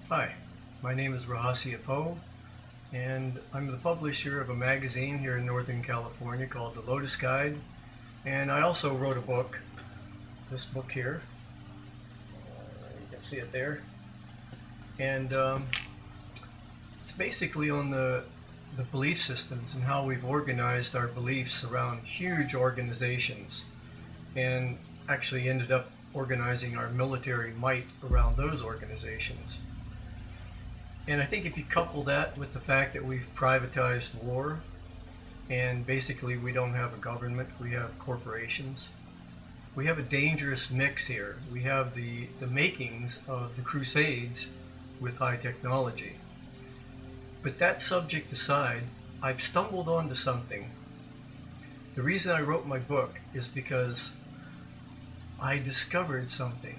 Hi, my name is Rahasya, and I'm the publisher of a magazine here in Northern California called The Lotus Guide. And I also wrote a book, this book here. You can see it there. And it's basically on the belief systems and how we've organized our beliefs around huge organizations, and actually ended up organizing our military might around those organizations. And I think if you couple that with the fact that we've privatized war, and basically we don't have a government, we have corporations, we have a dangerous mix here. We have the makings of the Crusades with high technology. But that subject aside, I've stumbled onto something. The reason I wrote my book is because I discovered something.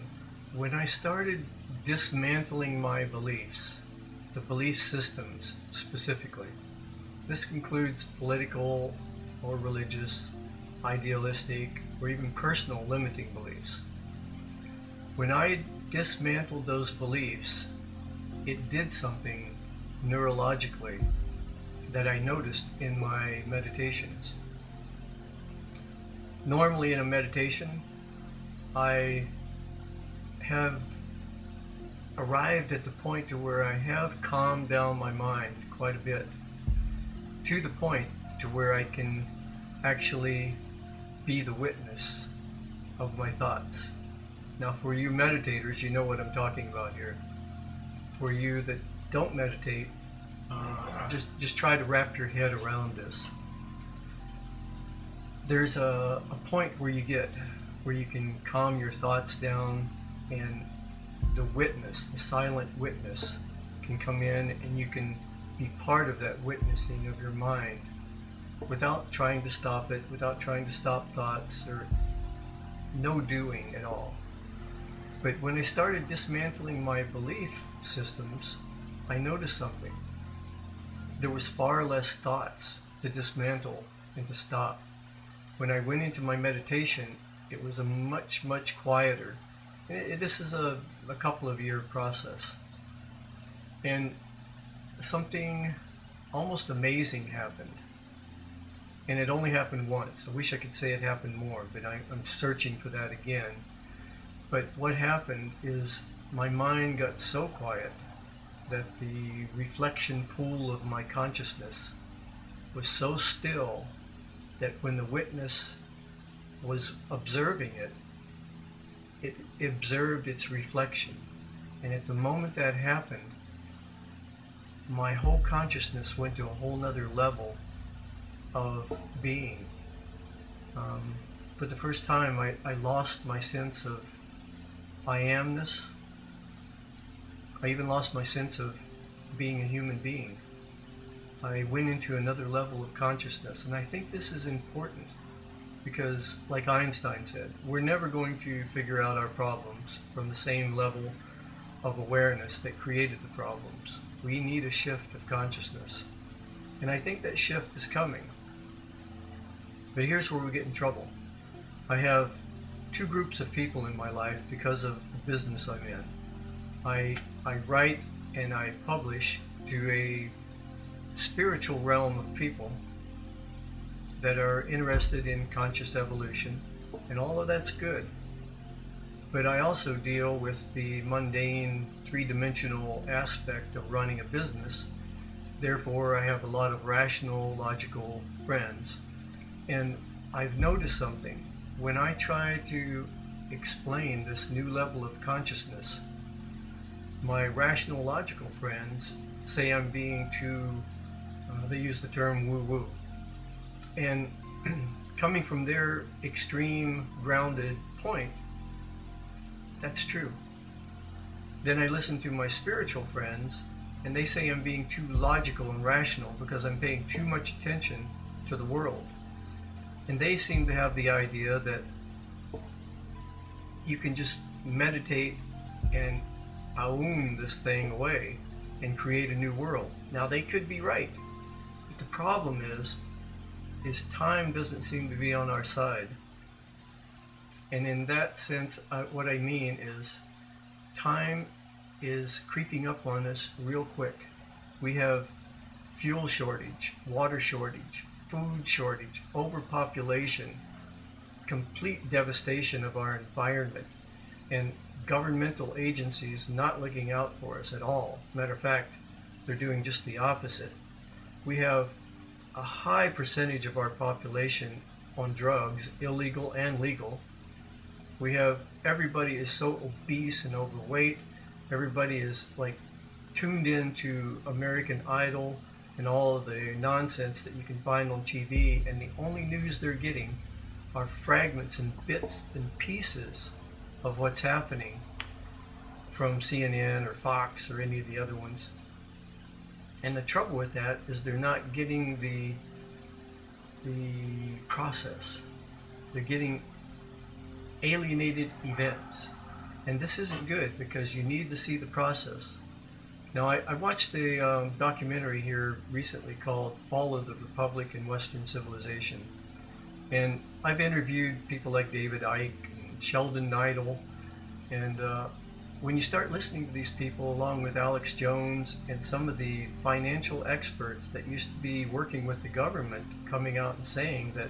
When I started dismantling my beliefs, the belief systems specifically, this includes political or religious, idealistic, or even personal limiting beliefs. When I dismantled those beliefs, it did something neurologically that I noticed in my meditations. Normally in a meditation, I have arrived at the point to where I have calmed down my mind quite a bit, to the point to where I can actually be the witness of my thoughts. Now, for you meditators, you know what I'm talking about here. For you that don't meditate, just try to wrap your head around this. There's a point where you get where you can calm your thoughts down, and the witness, the silent witness, can come in, and you can be part of that witnessing of your mind without trying to stop it, without trying to stop thoughts, or no doing at all. But when I started dismantling my belief systems, I noticed something. There was far less thoughts to dismantle and to stop. When I went into my meditation, it was a much quieter. This is a couple of year process. And something almost amazing happened. And it only happened once. I wish I could say it happened more, but I'm searching for that again. But what happened is my mind got so quiet that the reflection pool of my consciousness was so still that when the witness was observing it, it observed its reflection. And at the moment that happened, my whole consciousness went to a whole nother level of being. For the first time, I lost my sense of I amness. I even lost my sense of being a human being. I went into another level of consciousness, and I think this is important because, like Einstein said, we're never going to figure out our problems from the same level of awareness that created the problems. We need a shift of consciousness, and I think that shift is coming. But here's where we get in trouble. I have two groups of people in my life because of the business I'm in. I write and I publish to a spiritual realm of people that are interested in conscious evolution, and all of that's good. But I also deal with the mundane, three-dimensional aspect of running a business. Therefore, I have a lot of rational, logical friends. And I've noticed something. When I try to explain this new level of consciousness, my rational, logical friends say I'm being too, they use the term woo-woo. And coming from their extreme, grounded point, that's true. Then I listen to my spiritual friends, and they say I'm being too logical and rational because I'm paying too much attention to the world. And they seem to have the idea that you can just meditate and aum this thing away and create a new world. Now, they could be right, but the problem is time doesn't seem to be on our side. And in that sense, what I mean is time is creeping up on us real quick. We have fuel shortage, water shortage, food shortage, overpopulation, complete devastation of our environment, and governmental agencies not looking out for us at all. Matter of fact, they're doing just the opposite. We have a high percentage of our population on drugs, illegal and legal. We have, everybody is so obese and overweight. Everybody is like tuned into American Idol and all of the nonsense that you can find on TV, and the only news they're getting are fragments and bits and pieces of what's happening from CNN or Fox or any of the other ones. And the trouble with that is they're not getting the process. They're getting alienated events. And this isn't good, because you need to see the process. Now, I watched a documentary here recently called Fall of the Republic in Western Civilization. And I've interviewed people like David Icke and Sheldon Neidl. And when you start listening to these people, along with Alex Jones and some of the financial experts that used to be working with the government, coming out and saying that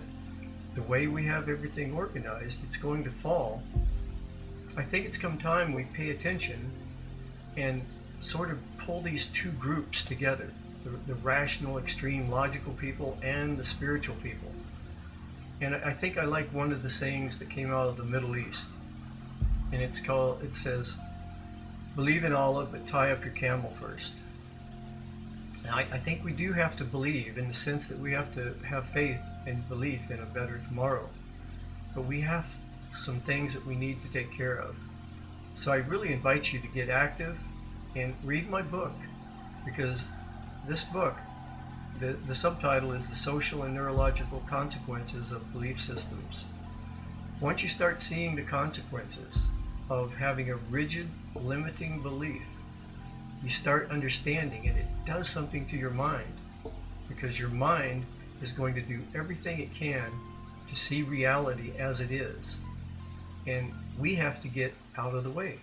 the way we have everything organized, it's going to fall, I think it's come time we pay attention and sort of pull these two groups together, the rational, extreme, logical people and the spiritual people. And I think I like one of the sayings that came out of the Middle East, and it says, believe in Allah, but tie up your camel first. Now, I think we do have to believe, in the sense that we have to have faith and belief in a better tomorrow. But we have some things that we need to take care of. So I really invite you to get active and read my book, because this book, the subtitle is The Social and Neurological Consequences of Belief Systems. Once you start seeing the consequences of having a rigid, limiting belief, you start understanding, and it does something to your mind, because your mind is going to do everything it can to see reality as it is. And we have to get out of the way.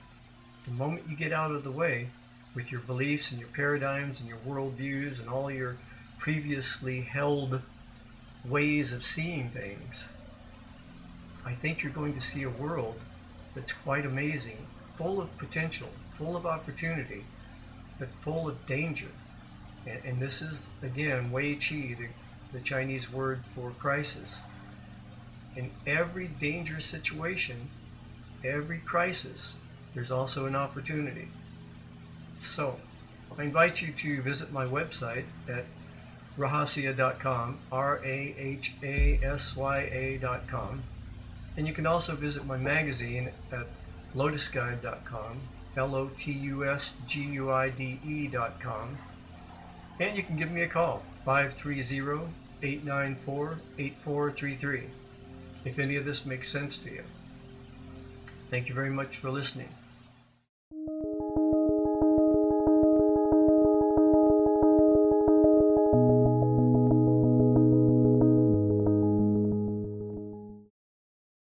The moment you get out of the way with your beliefs and your paradigms and your worldviews and all your previously held ways of seeing things, I think you're going to see a world that's quite amazing, full of potential, full of opportunity, but full of danger. And this is, again, Wei Qi, the Chinese word for crisis. In every dangerous situation, every crisis, there's also an opportunity. So, I invite you to visit my website at rahasya.com, rahasya.com. And you can also visit my magazine at lotusguide.com, lotusguide.com. And you can give me a call, 530-894-8433, if any of this makes sense to you. Thank you very much for listening.